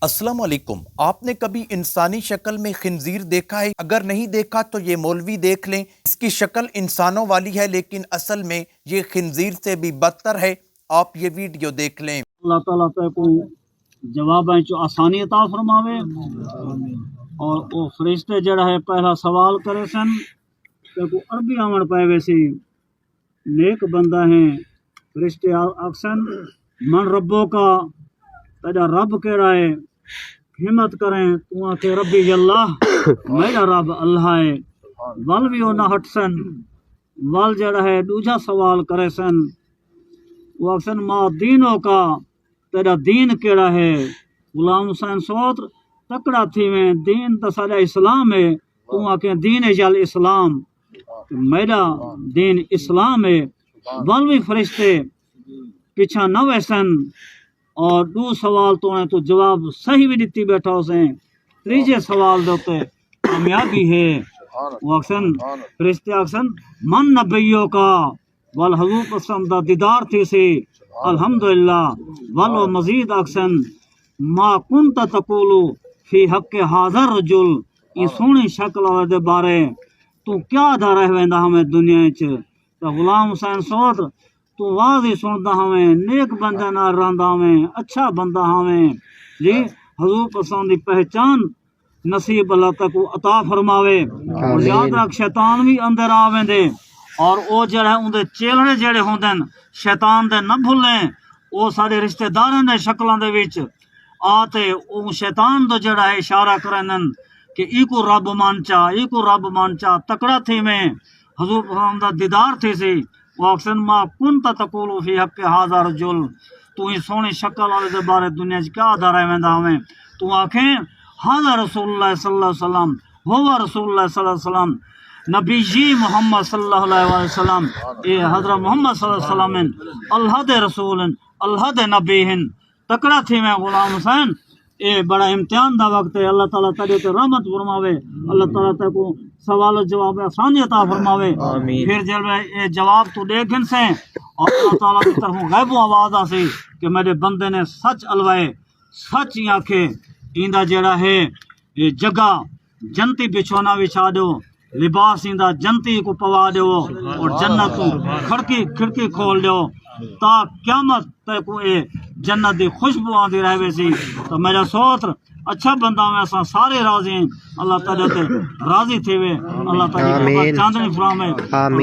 अस्सलाम वालेकुम। आपने कभी इंसानी शक्ल में खिंजीर देखा है? अगर नहीं देखा तो ये मौलवी देख लें। इसकी शक्ल इंसानों वाली है लेकिन असल में ये खिंजीर से भी बदतर है। आप ये वीडियो देख लें। अल्लाह ताला ते को जवाब जो आसानी अता फरमावे और वो फरिश्ते जड़ा है पहला सवाल करे सन ते को अरबी आवन पावे सी नेक बंदा है फरिश्ते अक्सन मन रब्बो का तेरा रब केड़ा है हिम्मत करें तू आके रब्बी अल्लाह मेरा रब अल्लाह है वल भी ना हटसन वल जड़ा है दूजा सवाल करे सन वो अक्सन माँ दीनों का तेरा दीन केड़ा है गुलाम हुसैन सोत्र तकड़ा थी में दीन तो सारा इस्लाम है तू आके दीन जल इस्लाम मेरा दीन इस्लाम है वल भी फरिश्ते पीछा न वैसन और दो सवाल तो ने तो जवाब सही भी दिती बैठा उसे तीजे सवाल दोते कामयाबी है वो अक्सन फरिश्ते अक्सन मन नबियों का वल हजूर पसंद दीदार थी से अल्हम्दुलिल्लाह वल मजीद अक्सन मा कुंत तकुलु फी हक हाज़र रजुल ये सोहनी शक्ल वाले दे बारे तू क्या दा रह वेंदा हमें दुनिया च तो गुलाम हुसैन सोत तू वाज़ी सुनदा हमें नेक बंदे ना रहंदा हमें अच्छा बंदा हमें जी हजूर पसंद दी पहचान नसीब अल्लाह तक अता फरमावे और याद रख शैतान भी अंदर आवेंदे और वो जड़ा उनके चेलने जेड़े होंदे शैतान दे न भुलें वो सारे रिश्तेदारां दे शक्लां दे विच आते वो शैतान तो जड़ा है इशारा करन कि इको रब मानचा इको रब मानचा तकड़ा थी में हजूर पसंद दा दीदार थी सी वो अक्सन मा कुन तकुलु फी हक हाज़ा रजुल तू ही सोहनी शक्ल वाले दे बारे दुनिया च क्या दारा वेंदा हमें तू आखें हाज़ा रसूलुल्लाह सल्लल्लाहु अलैहि वसल्लम हुवा रसूलुल्लाह सल्लल्लाहु अलैहि वसल्लम नबी जी मोहम्मद सल्लल्लाहु अलैहि वसल्लम ये हज़रत मोहम्मद सल्लल्लाहु अलैहि वसल्लम अल्लाह दे रसूल अल्लाह दे नबी हैं तकड़ा थी मैं गुलाम हुसैन ये बड़ा इम्तिहान दा वक्त है अल्लाह ताला तेरे ते रहमत फरमावे अल्लाह ताला ते को सवाल जवाब आसानी अता फरमावे फिर जब ये जवाब तू देखन से और अल्लाह ताला की तरफ गैब आवाज आसी कि मेरे बंदे ने सच अलवाए सच ही आखे इंदा जेड़ा है ये जगह जंती बिछोना बिछा दो लिबास इंदा जंती को पवा दो और जन्नत को खिड़की खोल दो ता क़यामत तक को ये जन्नत दी खुशबू आती रहे सी तो मेरा सोत्र अच्छा बंदा में असा सारे राजी हैं अल्लाह ताला ते राजी थे वे अल्लाह ताला चांदनी फरमावे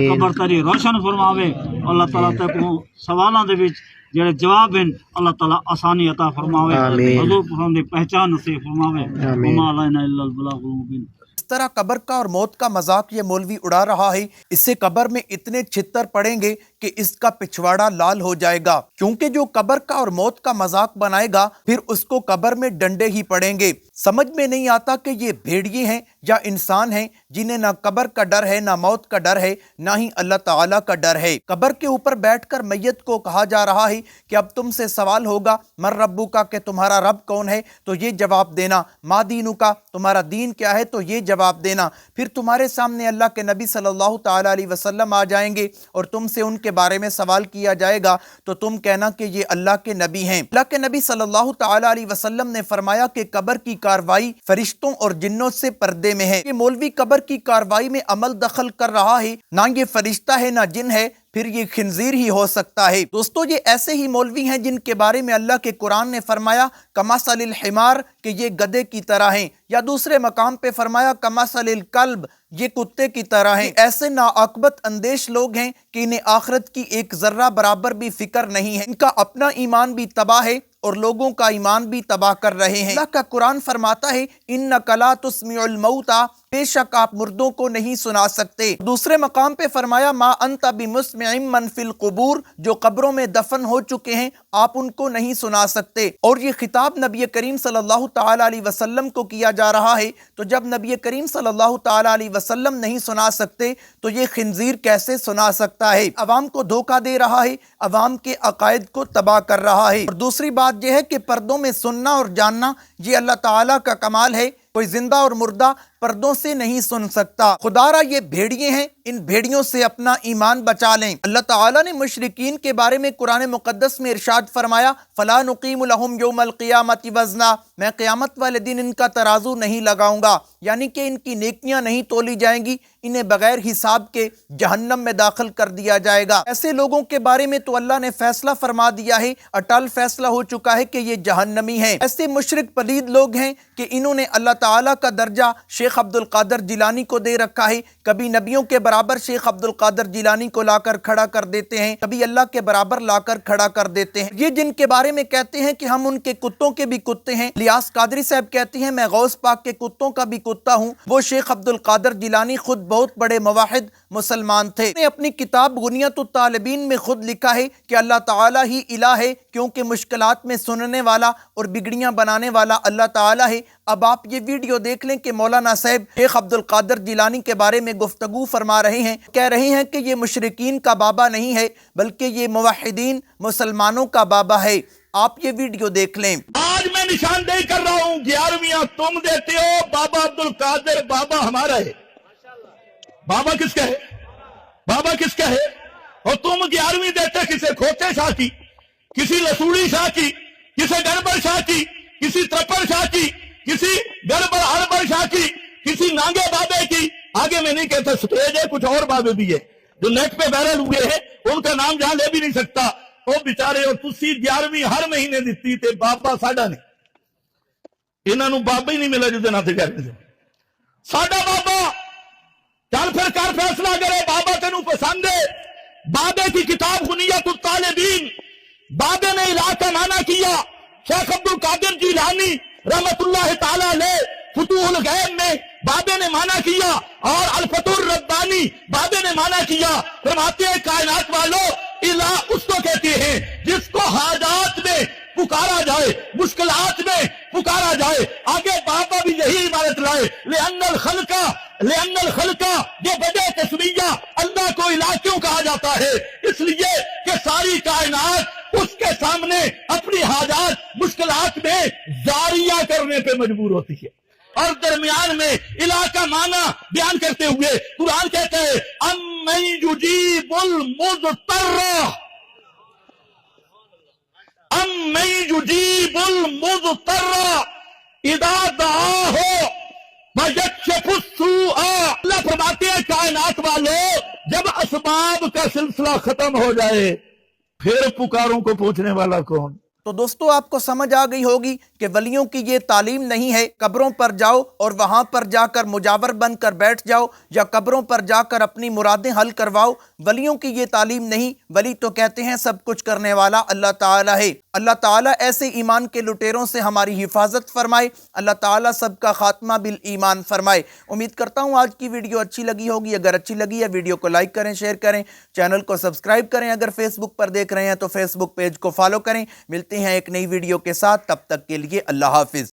कब्र तेरी रोशन फरमावे अल्लाह ताला ते को सवालों दे विच जेड़े जवाब हैं अल्लाह ताला आसानी अता फरमावे हजूर पसंद दी पहचान नसीब फरमावे वमा अलैना इल्लल बलागुल मुबीन। इस तरह कब्र का और मौत का मजाक ये मौलवी उड़ा रहा है। इससे कब्र में इतने छितर पड़ेंगे कि इसका पिछवाड़ा लाल हो जाएगा, क्योंकि जो कब्र का और मौत का मजाक बनाएगा फिर उसको कब्र में डंडे ही पड़ेंगे। समझ में नहीं आता कि ये भेड़िए हैं या इंसान हैं जिन्हें ना कब्र का डर है, ना मौत का डर है, ना ही अल्लाह ताला का डर है। कब्र के ऊपर बैठकर मैयत को कहा जा रहा है कि अब तुमसे सवाल होगा मर रब्बू का, कि तुम्हारा रब कौन है, तो ये जवाब देना। मा दीनु का, तुम्हारा दीन क्या है, तो ये जवाब देना। फिर तुम्हारे सामने अल्लाह के नबी सल्लल्लाहु ताला अलैहि वसल्लम आ जाएंगे और तुमसे उनके बारे में सवाल किया जाएगा तो तुम कहना कि ये अल्लाह के नबी हैं। अल्लाह के नबी सल्लल्लाहु ताला अलैहि वसल्लम ने फरमाया कि कब्र की कार्रवाई फरिश्तों और जिन्नों से पर्दे में है। ये मौलवी कब्र की कार्रवाई में अमल दखल कर रहा है, ना ये फरिश्ता है ना जिन है, फिर ये खिंजीर ही हो सकता है। दोस्तों, ये ऐसे ही मौलवी हैं जिनके बारे में अल्लाह के कुरान ने फरमाया कमासलिल हिमार, कि ये गधे की तरह हैं, या दूसरे मकाम पे फरमाया कमासलिल कल्ब, ये कुत्ते की तरह हैं। ऐसे नाअकबत अंदेश लोग हैं कि इन्हें आखिरत की एक जर्रा बराबर भी फिक्र नहीं है। इनका अपना ईमान भी तबाह है और लोगों का ईमान भी तबाह कर रहे हैं। अल्लाह का कुरान फरमाता है इन्नका ला तुस्मिउल मौता, बेशक आप मुर्दों को नहीं सुना सकते। दूसरे मकाम पे फरमाया मा अंता बिमुस्मिइम मन फिल कुबूर, जो कब्रों में दफन हो चुके हैं आप उनको नहीं सुना सकते। और ये खिताब नबी करीम सल्लल्लाहु ताला अलैहि वसल्लम को किया जा रहा है। तो जब नबी करीम सल्लल्लाहु ताला अलैहि वसल्लम नहीं सुना सकते तो ये खिंजीर कैसे सुना सकता है। अवाम को धोखा दे रहा है, अवाम के अकायद को तबाह कर रहा है। और दूसरी बात यह है कि पर्दों में सुनना और जानना ये अल्लाह ताला का कमाल है। कोई जिंदा और मुर्दा पर्दों से नहीं सुन सकता। खुदारा ये भेड़िए हैं, इन भेड़ियों से अपना ईमान बचा लें। अल्लाह ताला ने मुशरिकीन के बारे में कुरान मुक़द्दस में इरशाद फरमाया, फला नुकीमु लहुम यौमल क़ियामति वज़ना, मैं क़यामत वाले दिन इनका तराजू नहीं लगाऊंगा, यानी कि इनकी नेकियां नहीं तोली जाएंगी, इन्हें बगैर हिसाब के जहन्नम में दाखिल कर दिया जाएगा। ऐसे लोगों के बारे में तो अल्लाह ने फैसला फरमा दिया है, अटल फैसला हो चुका है कि ये जहन्नमी हैं। ऐसे मुशरिक पलीद लोग हैं कि इन्होंने अल्लाह ताला का दर्जा शेख अब्दुल कादिर जिलानी को दे रखा है। कभी नबियों के बराबर शेख अब्दुल कादिर जिलानी को लाकर खड़ा कर देते हैं, कभी अल्लाह के बराबर लाकर खड़ा कर देते हैं। ये जिनके बारे में कहते हैं कि हम उनके कुत्तों के भी कुत्ते हैं, लियास कादरी साहब कहते हैं मैं गौस पाक के कुत्तों का भी कुत्ता हूँ। वो शेख अब्दुल कादिर जिलानी खुद बहुत बड़े मुवाहिद मुसलमान थे। उन्होंने अपनी किताब गुनियतुत तालिबीन में खुद लिखा है कि अल्लाह ताला ही इलाह है, क्योंकि मुश्किलात में सुनने वाला और बिगड़ियां बनाने वाला अल्लाह ताला है। अब आप ये वीडियो देख लें कि मौलाना साहब शेख अब्दुल कादिर जिलानी के बारे में गुफ्तगू फरमा रहे हैं, कह रहे हैं कि ये मुशरिकीन का बाबा नहीं है, बल्कि ये मुवहिदीन मुसलमानों का बाबा है। आप ये वीडियो देख लें। आज मैं निशानदेही कर रहा हूं, 11वीं तुम देते हो, बाबा अब्दुल कादिर बाबा हमारा है। बाबा किसका है? बाबा किसका है? और तुम 11वीं देते किसे? खोते शाह की, किसी लसूड़ी शाह की, किसी गड़बड़ शाह की, किसी त्रप्पड़ शाह की, किसी गड़बड़ हड़बड़ शाह की, किसी नांगे बाबे की। आगे मैं नहीं कहता, स्टेज है, कुछ और बाबे भी है जो नेट पे वायरल हुए हैं, उनका नाम जहां ले भी नहीं सकता। वो बेचारे और तुसी 11वीं हर महीने दिती ते बाबा साडा ने, इन्हां नूं बाबा ही नहीं मिला जिहदे नां ते कहते साडा बाबा। चल फिर कर फैसला करे, बाबा तेनू पसंद है। बाबे की किताब गुनियतुत तालिबीन, बाबे ने इलाह का माना किया। शेख अब्दुल कादिर जिलानी रहमतुल्लाह ताला अलैह फुतूहुल गैब में बाबे ने माना किया, और अल फतूर रब्बानी बाबे ने माना किया। फरमाते हैं कायनात वालों, इलाह उसको कहते हैं जिसको हाजात में पुकारा जाए, मुश्किलात में पुकारा जाए। आगे बाबा भी यही इबारत लाए, लिअन्नल खल्का, ये वजह तस्मीया अल्लाह को इलाह क्यों कहा जाता है? इसलिए कि सारी कायनात उसके सामने अपनी हाजात मुश्किलात में जारिया करने पे मजबूर होती है। और दरमियान में इलाह का माना बयान करते हुए कुरान कहते हैं, अम्मन युजीबुल मुज़्तर्रा इज़ा दआहु व यक्शिफुस सूअ। अल्लाह फरमाते हैं कायनात वालों, जब असबाब का सिलसिला खत्म हो जाए फिर पुकारों को पूछने वाला कौन? तो दोस्तों आपको समझ आ गई होगी कि वलियों की ये तालीम नहीं है कब्रों पर जाओ और वहां पर जाकर मुजावर बनकर बैठ जाओ, या कब्रों पर जाकर अपनी मुरादें हल करवाओ। वलियों की ये तालीम नहीं। वली तो कहते हैं सब कुछ करने वाला अल्लाह ताला है। अल्लाह ताला ऐसे ईमान के लुटेरों से हमारी हिफाजत फरमाए। अल्लाह ताला सबका खात्मा बिल ईमान फरमाए। उम्मीद करता हूँ आज की वीडियो अच्छी लगी होगी। अगर अच्छी लगी है वीडियो को लाइक करें, शेयर करें, चैनल को सब्सक्राइब करें। अगर फेसबुक पर देख रहे हैं तो फेसबुक पेज को फॉलो करें। मिलते हैं एक नई वीडियो के साथ, तब तक के लिए अल्लाह हाफिज।